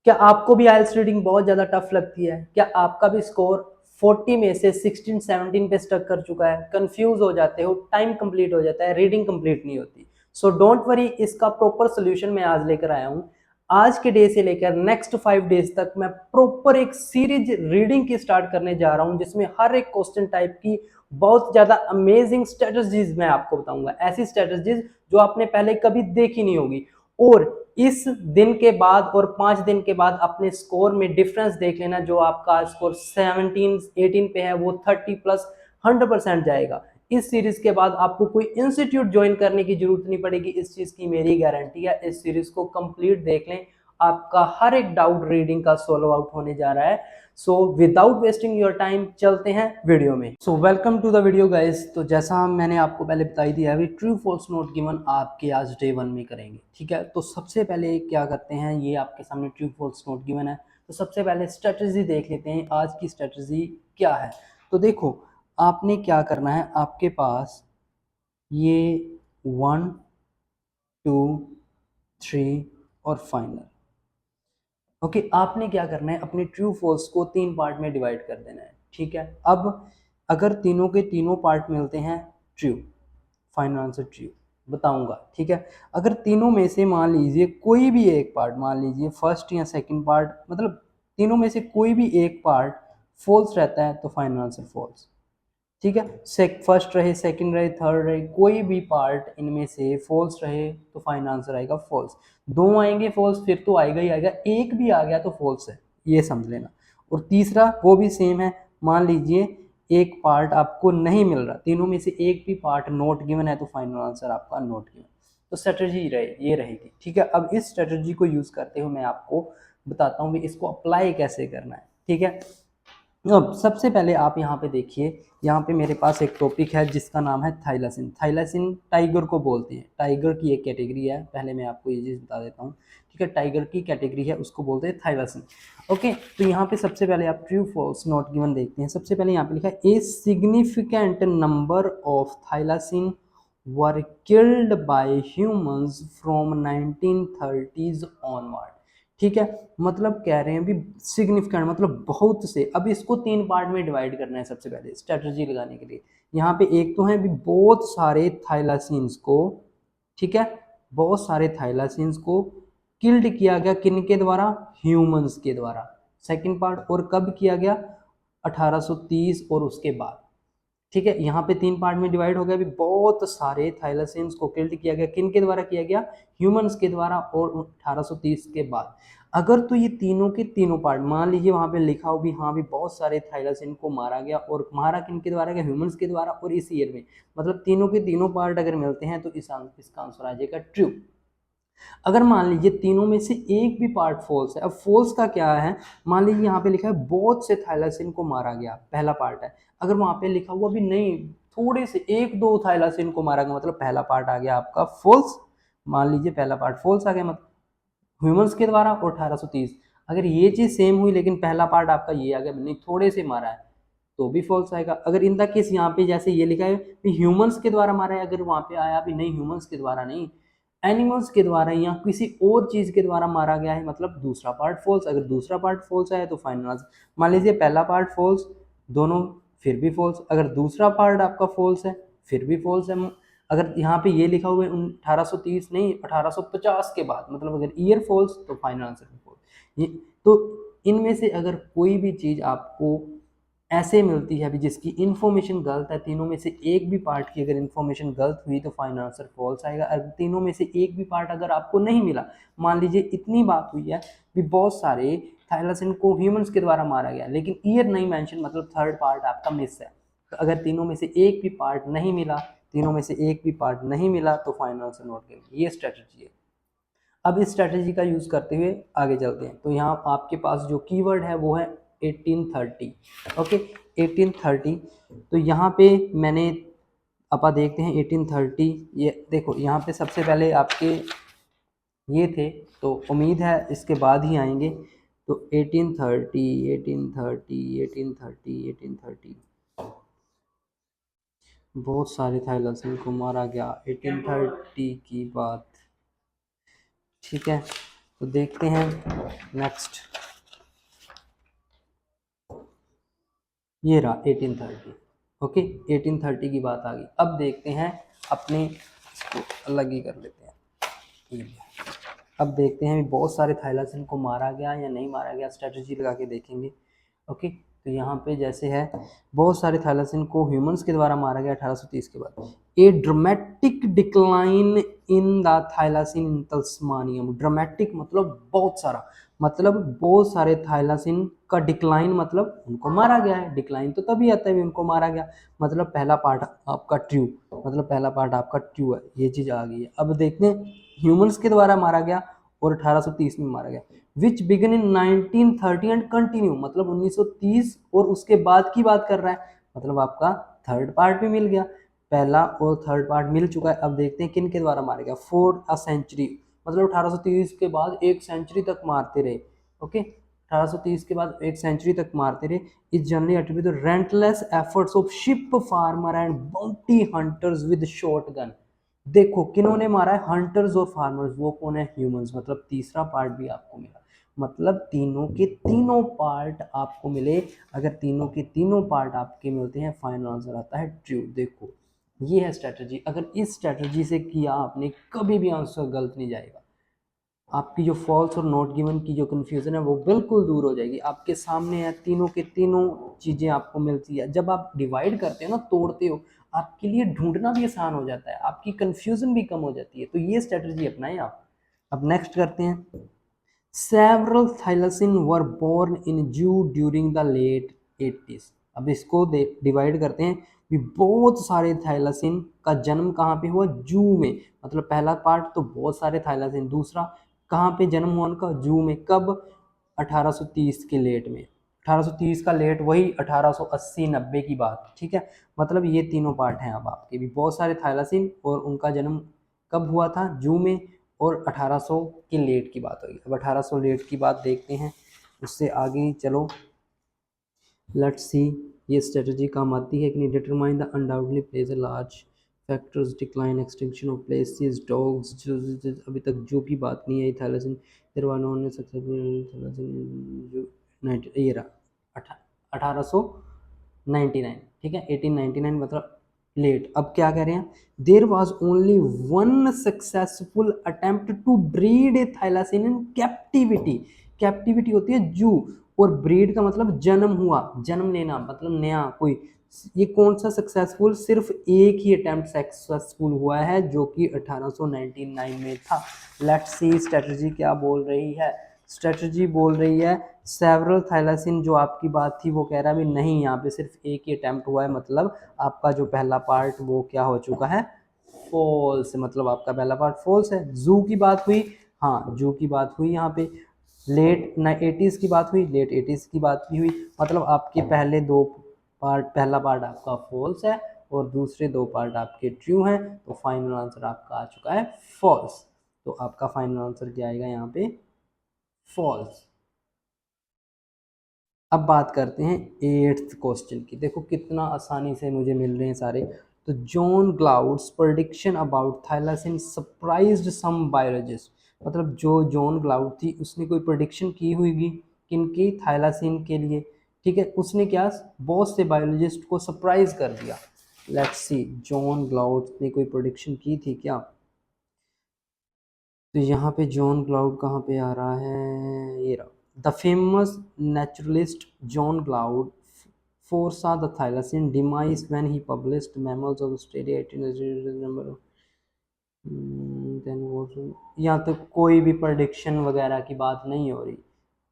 क्या आपको भी आइल्स रीडिंग बहुत ज़्यादा टफ लगती है? क्या आपका भी स्कोर 40 में से 16-17 पे स्टक कर चुका है? कंफ्यूज हो जाते हो, टाइम कंप्लीट हो जाता है, रीडिंग कंप्लीट नहीं होती। सो डोंट वरी, इसका प्रॉपर सोल्यूशन मैं आज लेकर आया हूँ। आज के डे से लेकर नेक्स्ट 5 डेज तक मैं प्रॉपर एक सीरीज रीडिंग की स्टार्ट करने जा रहा हूँ, जिसमें हर एक क्वेश्चन टाइप की बहुत ज़्यादा अमेजिंग स्ट्रेटजीज मैं आपको बताऊंगा। ऐसी स्ट्रेटजीज जो आपने पहले कभी देखी नहीं होगी। और इस दिन के बाद और 5 दिन के बाद अपने स्कोर में डिफरेंस देख लेना। जो आपका स्कोर 17-18 पे है वो 30 प्लस 100% जाएगा। इस सीरीज के बाद आपको कोई इंस्टीट्यूट ज्वाइन करने की जरूरत नहीं पड़ेगी, इस चीज की मेरी गारंटी है। इस सीरीज को कंप्लीट देख लें, आपका हर एक डाउट रीडिंग का सोल्व आउट होने जा रहा है। So without wasting your time चलते हैं वीडियो में। So welcome to the video guys. तो जैसा मैंने आपको पहले बताई दिया है, ट्रू फॉल्स नोट गिवन आपके आज डे 1 में करेंगे, ठीक है। तो सबसे पहले क्या करते हैं, ये आपके सामने ट्रू फॉल्स नोट गिवन है, तो सबसे पहले स्ट्रेटजी देख लेते हैं आज की स्ट्रेटजी क्या है। तो देखो, आपने क्या करना है, आपके पास ये 1 2 3 और फाइनल। ओके, आपने क्या करना है, अपने ट्रू फॉल्स को 3 पार्ट में डिवाइड कर देना है, ठीक है। अब अगर तीनों के तीनों पार्ट मिलते हैं ट्रू, फाइनल आंसर ट्रू बताऊंगा, ठीक है। अगर तीनों में से मान लीजिए कोई भी एक पार्ट, मान लीजिए फर्स्ट या सेकंड पार्ट, मतलब तीनों में से कोई भी एक पार्ट फॉल्स रहता है तो फाइनल आंसर फॉल्स, ठीक है। फर्स्ट रहे, सेकंड रहे, थर्ड रहे, कोई भी पार्ट इनमें से फॉल्स रहे तो फाइनल आंसर आएगा फॉल्स। दो आएंगे फॉल्स फिर तो आएगा ही आएगा, एक भी आ गया तो फॉल्स है, ये समझ लेना। और तीसरा वो भी सेम है, मान लीजिए एक पार्ट आपको नहीं मिल रहा, तीनों में से एक भी पार्ट नोट गिवन है तो फाइनल आंसर आपका नोट गिवन। तो स्ट्रेटजी ये रहेगी, ठीक है। अब इस स्ट्रेटजी को यूज करते हुए मैं आपको बताता हूँ कि इसको अप्लाई कैसे करना है, ठीक है। अब सबसे पहले आप यहाँ पे देखिए, यहाँ पे मेरे पास एक टॉपिक है जिसका नाम है थाइलासिन। थाइलासिन टाइगर को बोलते हैं, टाइगर की एक कैटेगरी है, पहले मैं आपको ये चीज़ बता देता हूँ, ठीक है। टाइगर की कैटेगरी है, उसको बोलते हैं थाइलासिन। ओके, तो यहाँ पे सबसे पहले आप ट्रू फॉल्स नोट गिवन देखते हैं। सबसे पहले यहाँ पे लिखा है a significant number of thylacine were killed by humans from 1930s onward, ठीक है। मतलब कह रहे हैं भी सिग्निफिकेंट मतलब बहुत से। अब इसको 3 पार्ट में डिवाइड करना है सबसे पहले स्ट्रेटजी लगाने के लिए। यहाँ पे एक तो है भी बहुत सारे थाइलासिन्स को, ठीक है, बहुत सारे थाइलासिन्स को किल्ड किया गया, किन के द्वारा, ह्यूमंस के द्वारा। सेकंड पार्ट, और कब किया गया, 1830 और उसके बाद, ठीक है। यहाँ पे 3 पार्ट में डिवाइड हो गया, भी बहुत सारे थाइलासिन्स को किल्ड किया गया, किन के द्वारा किया गया, ह्यूमंस के द्वारा, और 1830 के बाद। अगर तो ये तीनों के तीनों पार्ट, मान लीजिए वहां पे लिखा हो भी हाँ भी बहुत सारे थाइलासिन को मारा गया, और मारा किन के द्वारा गया, ह्यूमंस के द्वारा, और इस ईयर में, मतलब तीनों के तीनों पार्ट अगर मिलते हैं तो इसका आंसर आ जाएगा ट्रू। अगर मान लीजिए तीनों में से एक भी पार्ट फॉल्स है, अब फॉल्स का क्या है, मान लीजिए यहाँ पे लिखा है बहुत से थाइलासिन को मारा गया, पहला पार्ट है। अगर वहां पे लिखा हुआ भी नहीं, थोड़े से एक दो थाइलासिन को मारा गया, मतलब पहला पार्ट आ गया आपका फॉल्स। मान लीजिए पहला पार्ट फॉल्स आ गया, मतलब ह्यूमंस के द्वारा और 1830। अगर ये चीज सेम हुई लेकिन पहला पार्ट आपका ये आ गया, नहीं थोड़े से मारा है, तो भी फॉल्स आएगा। अगर इन द केस यहाँ पे जैसे ये लिखा है ह्यूमंस के द्वारा मारा है, अगर वहां पे आया भी नहीं ह्यूमंस के द्वारा नहीं, एनिमल्स के द्वारा या किसी और चीज के द्वारा मारा गया है, मतलब दूसरा पार्ट फॉल्स। अगर दूसरा पार्ट फॉल्स आया तो फाइनल आंसर। मान लीजिए पहला पार्ट फॉल्स, दोनों फिर भी फॉल्स। अगर दूसरा पार्ट आपका फॉल्स है फिर भी फॉल्स है। अगर यहाँ पे ये लिखा हुआ है 1830 नहीं 1850 के बाद, मतलब अगर ईयर फॉल्स तो फाइनल आंसर भी फॉल्स। ये तो इनमें से अगर कोई भी चीज आपको ऐसे मिलती है अभी जिसकी इन्फॉर्मेशन गलत है, तीनों में से एक भी पार्ट की अगर इन्फॉर्मेशन गलत हुई तो फाइनल आंसर फॉल्स आएगा। अगर तीनों में से एक भी पार्ट अगर आपको नहीं मिला, मान लीजिए इतनी बात हुई है कि बहुत सारे थाइलासिन को ह्यूमंस के द्वारा मारा गया लेकिन ईयर नहीं मेंशन, मतलब थर्ड पार्ट आपका मिस है। तो अगर तीनों में से एक भी पार्ट नहीं मिला, तीनों में से एक भी पार्ट नहीं मिला तो फाइनल आंसर नोट करेंगे। ये स्ट्रेटजी है। अब इस स्ट्रेटजी का यूज करते हुए आगे चलते हैं। तो यहाँ आपके पास जो कीवर्ड है वो है 1830। ओके, 1830। तो यहाँ पे मैंने अपा देखते हैं 1830। ये देखो यहाँ पे सबसे पहले आपके ये थे, तो उम्मीद है इसके बाद ही आएंगे। तो 1830 1830 1830 1830, बहुत सारे थाईलांड को मारा गया 1830 की बात, ठीक है। तो देखते हैं नेक्स्ट, ये रहा 1830। ओके, 1830 की बात आ गई। अब देखते हैं अपने, इसको अलग ही कर लेते हैं, ये अब देखते हैं बहुत सारे थाइलासिन को मारा गया या नहीं मारा गया, स्ट्रेटजी लगा के देखेंगे। ओके, तो यहाँ पे जैसे है बहुत सारे थाइलासिन को ह्यूमंस के द्वारा मारा गया 1830 के बाद। A dramatic decline in the thylacine in Tasmania. Dramatic मतलब बहुत सारा, मतलब बहुत सारे थाइलासिन का डिक्लाइन, मतलब उनको मारा गया है। डिक्लाइन तो तभी आता है उनको मारा गया, मतलब पहला पार्ट आपका ट्रू, मतलब पहला पार्ट आपका ट्रू है, ये चीज आ गई है। अब देखते हैं ह्यूमंस के द्वारा मारा गया और 1830 में मारा गया। विच बिगन इन 1930 एंड कंटिन्यू, मतलब 1930 और उसके बाद की बात कर रहा है, मतलब आपका थर्ड पार्ट भी मिल गया, पहला और थर्ड पार्ट मिल चुका है। अब देखते हैं किन के द्वारा मारा गया। फॉर अ सेंचुरी, मतलब 1830 के बाद एक सेंचुरी तक मारते रहे। ओके, 1830 के बाद एक सेंचुरी तक मारते रहे। Is generally attribute relentless efforts of sheep farmer and bounty hunters with short gun. देखो किन्होंने मारा है, हंटर्स और फार्मर्स, वो कौन है, ह्यूमंस। मतलब तीसरा पार्ट भी आपको मिला, मतलब तीनों के तीनों पार्ट आपको मिले। अगर तीनों के तीनों पार्ट आपके मिलते हैं, फाइनल आंसर आता है ट्रू। देखो ये है स्ट्रेटजी, अगर इस स्ट्रेटजी से किया आपने, कभी भी आंसर गलत नहीं जाएगा। आपकी जो फॉल्स और नॉट गिवन की जो कन्फ्यूजन है वो बिल्कुल दूर हो जाएगी। आपके सामने है, तीनों के तीनों चीजें आपको मिलती है। जब आप डिवाइड करते हो ना, तोड़ते हो, आपके लिए ढूंढना भी आसान हो जाता है, आपकी कन्फ्यूजन भी कम हो जाती है। तो ये स्ट्रेटजी अपनाएं आप। अब नेक्स्ट करते हैं। सेवरल थाइलासिन वर बोर्न इन जू ड्यूरिंग द लेट 80s। अब इसको डिवाइड करते हैं कि बहुत सारे थाइलासिन का जन्म कहाँ पे हुआ, जू में। मतलब पहला पार्ट तो बहुत सारे थाइलासिन, दूसरा कहाँ पे जन्म हुआ उनका, जू में। कब, 1830 के लेट में। 1830 का लेट वही 1880-90 की बात, ठीक है। मतलब ये तीनों पार्ट हैं अब आपके भी, बहुत सारे थाइलासिन और उनका जन्म कब हुआ था, जू में, और 1800 के लेट की बात होगी। अब 1800 लेट की बात देखते हैं, उससे आगे चलो, लेट्स सी ये स्ट्रेटजी काम आती है कि नहीं। Determine the undoubtedly plays a large factors decline extinction of places dogs, जो अभी तक जो की बात नहीं आई। थैलेसिन निर्वाणों ने सक्सेसफुल, ये रहा 1899, ठीक है, 1899 मतलब लेट। अब क्या कह रहे हैं, there was only one successful attempt to breed a thylacine in captivity. Captivity होती है जू, और ब्रीड का मतलब जन्म हुआ, जन्म लेना, मतलब नया कोई। ये कौन सा सक्सेसफुल, सिर्फ एक ही अटेम्प्ट सक्सेसफुल हुआ है, जो कि 1899 में था। लेट्स सी स्ट्रेटजी क्या बोल रही है। स्ट्रेटजी बोल रही है सेवरल थाइलासिन, जो आपकी बात थी वो कह रहा है भी नहीं, यहाँ पे सिर्फ एक ही अटेम्प्ट हुआ है, मतलब आपका जो पहला पार्ट वो क्या हो चुका है, फॉल्स। मतलब आपका पहला पार्ट फॉल्स है। जू की बात हुई, हाँ जू की बात हुई, यहाँ पे लेट 80s की बात हुई, लेट 80s की बात भी हुई। मतलब आपके पहले दो पार्ट, पहला पार्ट आपका फॉल्स है और दूसरे दो पार्ट आपके ट्रू हैं। तो फाइनल आंसर आपका आ चुका है फॉल्स। तो आपका फाइनल आंसर क्या आएगा यहाँ पे, फॉल्स। अब बात करते हैं 8th क्वेश्चन की। देखो कितना आसानी से मुझे मिल रहे हैं सारे। तो John Gould's prediction about thylacine surprised some biologist. मतलब जो जॉन ग्लाउड थी, उसने कोई प्रेडिक्शन की हुई किनकी, थाइलासिन के लिए, ठीक है। उसने क्या, बहुत से बायोलॉजिस्ट को सरप्राइज कर दिया। लेट्स सी जॉन ग्लाउड ने कोई प्रेडिक्शन की थी क्या। तो यहाँ पे जॉन क्लाउड कहाँ पे आ रहा है, ये रहा। The famous naturalist John cloud foresaw the thylacine demise when he published Mammals of Australia 18 number of यहाँ तो कोई भी प्रेडिक्शन वगैरह की बात नहीं हो रही,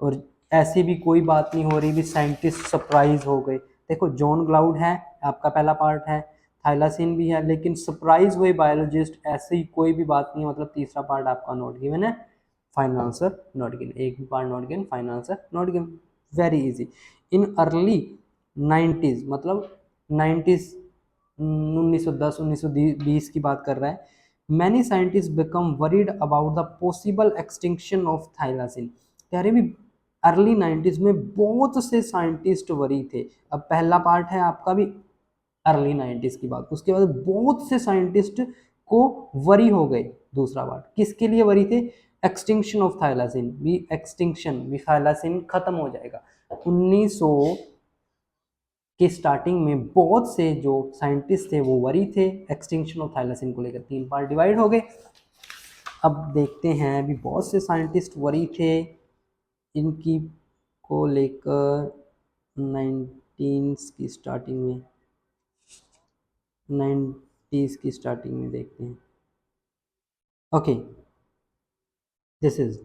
और ऐसी भी कोई बात नहीं हो रही भी साइंटिस्ट सरप्राइज हो गए। देखो जॉन क्लाउड है, आपका पहला पार्ट है, थाइलासिन भी है, लेकिन सरप्राइज हुए बायोलॉजिस्ट, ऐसी कोई भी बात नहीं है। मतलब तीसरा पार्ट आपका नॉट गिवन है, फाइनल आंसर नॉट गिवन। एक भी part not given, final answer not given. Very easy. In early 90s, मतलब 90s, 1910 1920 की बात कर रहा है। Many scientist become worried about the possible extinction of thylacine. कह रहे भी अर्ली 90s में बहुत से साइंटिस्ट वरी थे। अब पहला पार्ट है आपका भी अर्ली 90s की बात, उसके बाद बहुत से साइंटिस्ट को वरी हो गए। दूसरा पार्ट किसके लिए वरी थे, एक्सटिंक्शन ऑफ थाइलासिन, भी थाइलासिन खत्म हो जाएगा। 1900 के स्टार्टिंग में बहुत से जो साइंटिस्ट थे वो वरी थे एक्सटिंक्शन ऑफ थाइलासिन को लेकर, 3 पार्ट डिवाइड हो गए। अब देखते हैं, अभी बहुत से साइंटिस्ट वरी थे इनकी को लेकर 19 की स्टार्टिंग में, 90s की स्टार्टिंग में देखते हैं। ओके, दिस इज,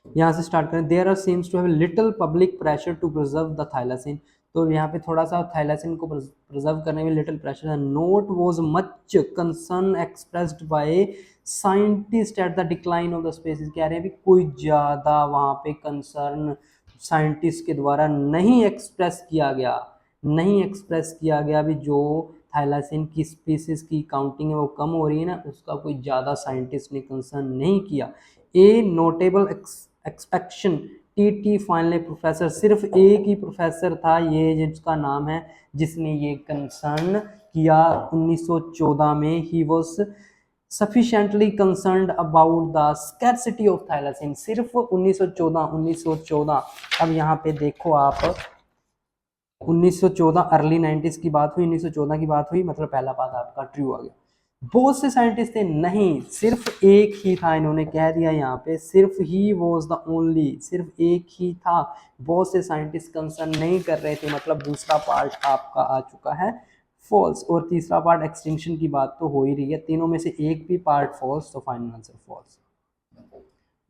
यहाँ से स्टार्ट करें। There are seems to have little public pressure to preserve the thylacine, तो यहाँ पे थोड़ा सा थाइलासिन को प्रिजर्व करने में लिटिल प्रेशर है। Note was much concern expressed by scientist at the decline of the species, कह रहे हैं भी कोई ज़्यादा वहाँ पे कंसर्न साइंटिस्ट के द्वारा नहीं एक्सप्रेस किया गया, भी जो थाइलासिन की स्पीसीज की काउंटिंग है वो कम हो रही है ना, उसका कोई ज़्यादा साइंटिस्ट ने कंसर्न नहीं किया। A notable expectation T finally professor, सिर्फ एक ही प्रोफेसर था ये जिसका नाम है, जिसने ये कंसर्न किया 1914 में। He was sufficiently concerned about the scarcity of thylacine, सिर्फ 1914। अब यहाँ पे देखो आप, 1914 अर्ली 90s की बात हुई, 1914 की बात हुई, मतलब पहला बात आपका ट्रू आ गया। बहुत से साइंटिस्ट थे, नहीं सिर्फ एक ही था, इन्होंने कह दिया यहाँ पे सिर्फ ही वॉज द ओनली, सिर्फ एक ही था। बहुत से साइंटिस्ट कंसर्न नहीं कर रहे थे, मतलब दूसरा पार्ट आपका आ चुका है फॉल्स, और तीसरा पार्ट एक्सटिंक्शन की बात तो हो ही रही है। तीनों में से एक भी पार्ट फॉल्स, तो final answer false.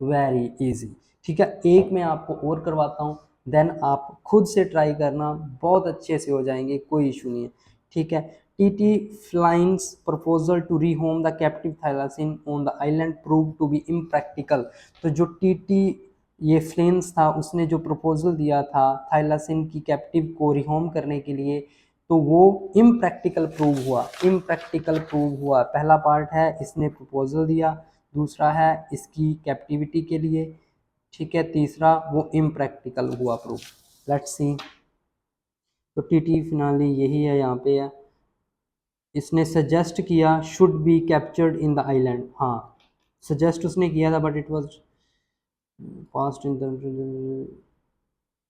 Very easy, ठीक है। एक मैं आपको और करवाता हूँ, देन आप खुद से ट्राई करना, बहुत अच्छे से हो जाएंगे, कोई इशू नहीं है, ठीक है। TT Flynn's proposal to rehome the captive thylacine on the island prove to be impractical, तो जो टीटी ये फ्लेंस था उसने जो प्रपोजल दिया था थाइलासिन की कैप्टिव को रिहोम करने के लिए, तो वो इम्प्रैक्टिकल प्रूव हुआ। पहला पार्ट है इसने प्रपोजल दिया, दूसरा है इसकी कैप्टिविटी के लिए, ठीक है, तीसरा वो इम्प्रैक्टिकल हुआ प्रूफ। लेट्स सी, तो टीटी फिनाली यही है, यहाँ पे है, इसने सजेस्ट किया should be captured in the island, हाँ सजेस्ट उसने किया था, but it was past in the,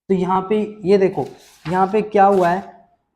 तो यहाँ पे ये देखो, यहाँ पे क्या हुआ है,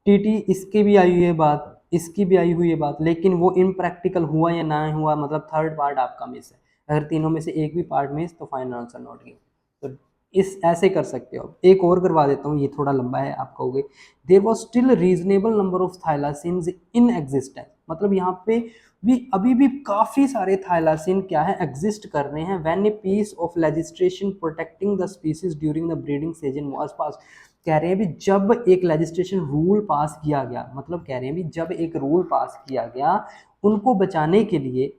टीटी इसकी भी आई हुई है बात, इसकी भी आई हुई है बात, लेकिन वो इम्प्रैक्टिकल हुआ या ना हुआ, मतलब थर्ड पार्ट आपका मिस है। अगर तीनों में से एक भी पार्ट मिस, तो फाइनल आंसर नॉट गिवन। तो इस ऐसे कर सकते हो। एक और करवा देता हूँ, ये थोड़ा लंबा है, आप कहोगे there was still reasonable number of thylacines in existence, मतलब यहाँ पे भी अभी भी काफी सारे थाइलासिन क्या है एग्जिस्ट कर रहे हैं। When a piece of legislation protecting the species during the breeding season was pass, कह रहे हैं भी जब एक लेजिस्लेशन रूल पास किया गया, मतलब कह रहे हैं भी जब एक रूल पास किया गया उनको बचाने के लिए,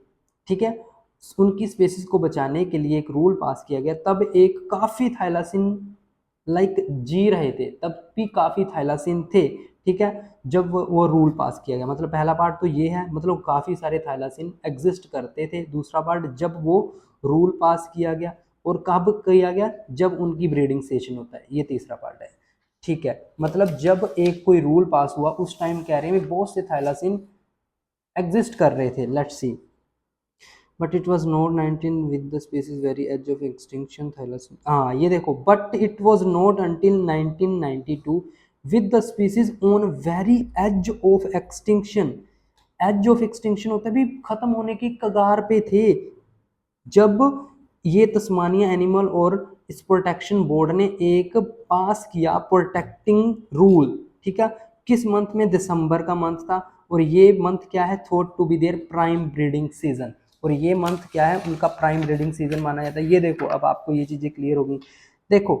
ठीक है, उनकी स्पीसीज को बचाने के लिए एक रूल पास किया गया, तब एक काफी थाइलासिन जी रहे थे, तब भी काफी थाइलासिन थे, ठीक है, जब वो रूल पास किया गया। मतलब पहला पार्ट तो ये है, मतलब काफी सारे थाइलासिन एग्जिस्ट करते थे। दूसरा पार्ट जब वो रूल पास किया गया, और कब किया गया, जब उनकी ब्रीडिंग सेशन होता है, ये तीसरा पार्ट है, ठीक है। मतलब जब एक कोई रूल पास हुआ उस टाइम कह रहे हैं बहुत से थाइलासिन एग्जिस्ट कर रहे थे। Let's see, but it was not 19 with the species very edge of extinction thylacine, हाँ ये देखो, but it was not until 1992 with the species on very edge of extinction. Edge of extinction होता है भी खत्म होने की कगार पे थे, जब ये तस्मानिया एनिमल और इस प्रोटेक्शन बोर्ड ने एक पास किया प्रोटेक्टिंग रूल, ठीक है, किस मंथ में, दिसंबर का मंथ था, और ये मंथ क्या है, thought to be their prime breeding season, और ये मंथ क्या है, उनका प्राइम ब्रीडिंग सीजन माना जाता है। ये देखो, अब आपको ये चीजें क्लियर होगी। देखो,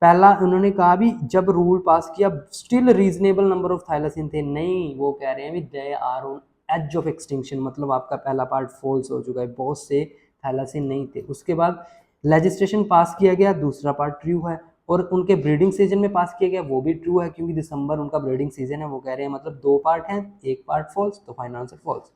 पहला उन्होंने कहा भी जब रूल पास किया still reasonable number of thylacine थे, नहीं वो कह रहे हैं भी they are on edge of extinction, मतलब आपका पहला पार्ट फॉल्स हो चुका है, बहुत से थैलासिन नहीं थे। उसके बाद लेजिस्लेशन पास किया गया, दूसरा पार्ट ट्रू है, और उनके ब्रीडिंग सीजन में पास किया गया, वो भी ट्रू है, क्योंकि दिसंबर उनका ब्रीडिंग सीजन है, वो कह रहे हैं, मतलब दो पार्ट हैं, एक पार्ट फॉल्स, तो final answer false.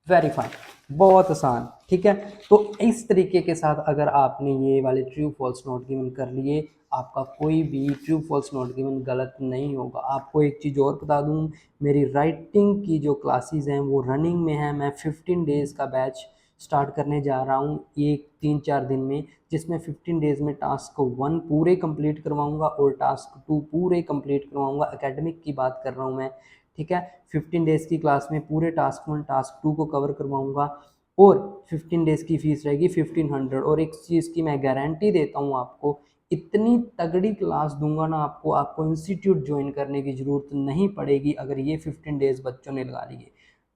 Very fine, बहुत आसान, ठीक है। तो इस तरीके के साथ अगर आपने ये वाले ट्रू फॉल्स नोट गिवन कर लिए, आपका कोई भी ट्रू फॉल्स नोट गिवन गलत नहीं होगा। आपको एक चीज़ और बता दूं, मेरी राइटिंग की जो क्लासेस हैं वो रनिंग में है, मैं 15 डेज़ का बैच स्टार्ट करने जा रहा हूँ ये 3-4 दिन में, जिसमें 15 डेज़ में टास्क 1 पूरे कंप्लीट करवाऊंगा और टास्क 2 पूरे कंप्लीट करवाऊंगा। एकेडमिक की बात कर रहा हूँ मैं, ठीक है। 15 डेज़ की क्लास में पूरे टास्क 1 टास्क 2 को कवर करवाऊंगा और 15 डेज़ की फीस रहेगी 1500। और एक चीज़ की मैं गारंटी देता हूँ आपको, इतनी तगड़ी क्लास दूंगा ना आपको, आपको इंस्टीट्यूट ज्वाइन करने की ज़रूरत नहीं पड़ेगी अगर ये 15 डेज़ बच्चों ने लगा लिए।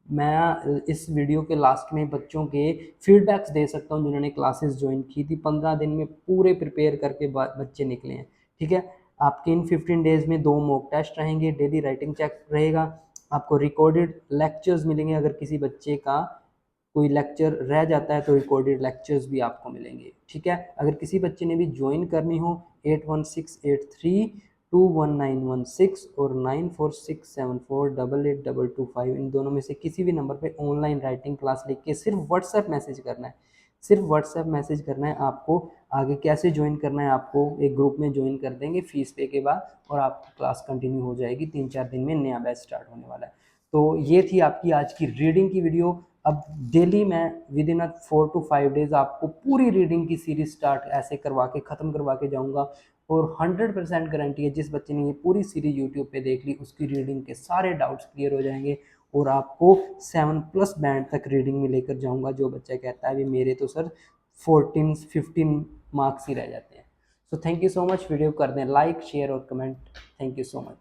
मैं इस वीडियो के लास्ट में बच्चों के फीडबैक्स दे सकता हूँ जिन्होंने क्लासेस ज्वाइन की थी, 15 दिन में पूरे प्रिपेयर करके बच्चे निकले हैं, ठीक है। आपके इन 15 डेज़ में 2 मॉक टेस्ट रहेंगे, डेली राइटिंग चेक रहेगा, आपको रिकॉर्डेड लेक्चर्स मिलेंगे। अगर किसी बच्चे का कोई लेक्चर रह जाता है तो रिकॉर्डेड लेक्चर्स भी आपको मिलेंगे, ठीक है। अगर किसी बच्चे ने भी ज्वाइन करनी हो 8168321916 और 9467488225 इन दोनों में से किसी भी नंबर पे ऑनलाइन राइटिंग क्लास लिख के सिर्फ व्हाट्सएप मैसेज करना है, सिर्फ व्हाट्सएप मैसेज करना है आपको। आगे कैसे ज्वाइन करना है आपको एक ग्रुप में ज्वाइन कर देंगे फीस पे के बाद, और आपकी क्लास कंटिन्यू हो जाएगी। 3-4 दिन में नया बैच स्टार्ट होने वाला है। तो ये थी आपकी आज की रीडिंग की वीडियो। अब डेली मैं विद इन 4 to 5 डेज आपको पूरी रीडिंग की सीरीज स्टार्ट ऐसे करवा के ख़त्म करवा के जाऊंगा, और 100% गारंटी है जिस बच्चे ने ये पूरी सीरीज यूट्यूब पे देख ली उसकी रीडिंग के सारे डाउट्स क्लियर हो जाएंगे, और आपको 7+ बैंड तक रीडिंग में लेकर जाऊंगा। जो बच्चा कहता है भी मेरे तो सर 14-15 मार्क्स ही रह जाते हैं। So thank you so much. Video कर दें लाइक शेयर और comment. Thank you so much.